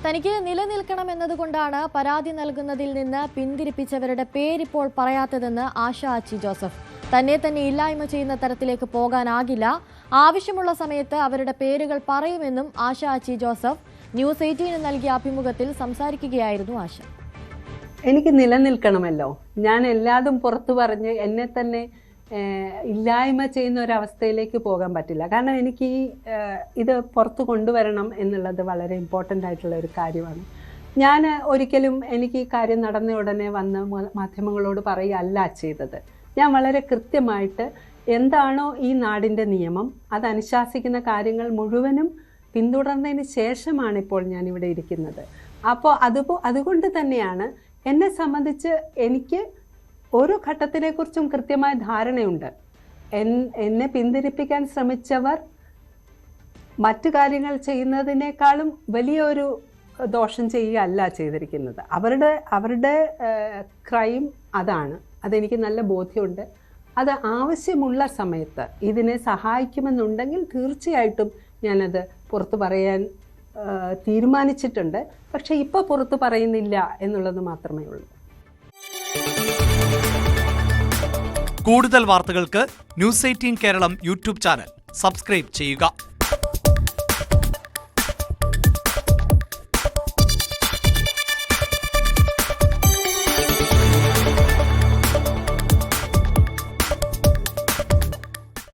തനിക്ക് നിലനിൽക്കണം എന്നതുകൊണ്ടാണ് പരാതി നൽകുന്നതിൽ നിന്ന് പിന്തിരിപ്പിച്ചവരുടെ പേരിപ്പോൾ പറയാത്തതെന്ന് ആശ അച്ചി ജോസഫ്. തന്നെ ഇല്ലായ്മ ചെയ്യുന്ന തരത്തിലേക്ക് പോകാനാകില്ല. ആവശ്യമുള്ള സമയത്ത് അവരുടെ പേരുകൾ പറയുമെന്നും ആശ അച്ചി ജോസഫ് ന്യൂസ് 18 നൽകിയ അഭിമുഖത്തിൽ സംസാരിക്കുകയായിരുന്നു ആശ. എനിക്ക് നിലനിൽക്കണമല്ലോ. ഞാൻ എല്ലാതും പുറത്തു പറഞ്ഞ് എന്നെ തന്നെ ഇല്ലായ്മ ചെയ്യുന്ന ഒരവസ്ഥയിലേക്ക് പോകാൻ പറ്റില്ല. കാരണം എനിക്ക് ഇത് പുറത്ത് കൊണ്ടുവരണം എന്നുള്ളത് വളരെ ഇമ്പോർട്ടൻ്റ് ആയിട്ടുള്ള ഒരു കാര്യമാണ്. ഞാൻ ഒരിക്കലും എനിക്ക് ഈ കാര്യം നടന്ന ഉടനെ വന്ന് മാധ്യമങ്ങളോട് പറയുകയല്ല ചെയ്തത്. ഞാൻ വളരെ കൃത്യമായിട്ട് എന്താണോ ഈ നാടിൻ്റെ നിയമം അത് അനുശാസിക്കുന്ന കാര്യങ്ങൾ മുഴുവനും പിന്തുടർന്നതിന് ശേഷമാണ് ഇപ്പോൾ ഞാനിവിടെ ഇരിക്കുന്നത്. അപ്പോൾ അതുകൊണ്ട് തന്നെയാണ് എന്നെ സംബന്ധിച്ച് എനിക്ക് ഓരോ ഘട്ടത്തിനെക്കുറിച്ചും കൃത്യമായ ധാരണയുണ്ട്. എന്നെ പിന്തിരിപ്പിക്കാൻ ശ്രമിച്ചവർ മറ്റു കാര്യങ്ങൾ ചെയ്യുന്നതിനേക്കാളും വലിയൊരു ദോഷം ചെയ്യുകയല്ല ചെയ്തിരിക്കുന്നത്. അവരുടെ ക്രൈം അതാണ്. അതെനിക്ക് നല്ല ബോധ്യമുണ്ട്. അത് ആവശ്യമുള്ള സമയത്ത് ഇതിനെ സഹായിക്കുമെന്നുണ്ടെങ്കിൽ തീർച്ചയായിട്ടും ഞാനത് പുറത്തു പറയാൻ തീരുമാനിച്ചിട്ടുണ്ട്. പക്ഷേ ഇപ്പോൾ പുറത്തു പറയുന്നില്ല എന്നുള്ളത് മാത്രമേ ഉള്ളൂ. കൂടുതൽ വാർത്തകൾക്ക് news 18 Keralam YouTube channel subscribe ചെയ്യുക.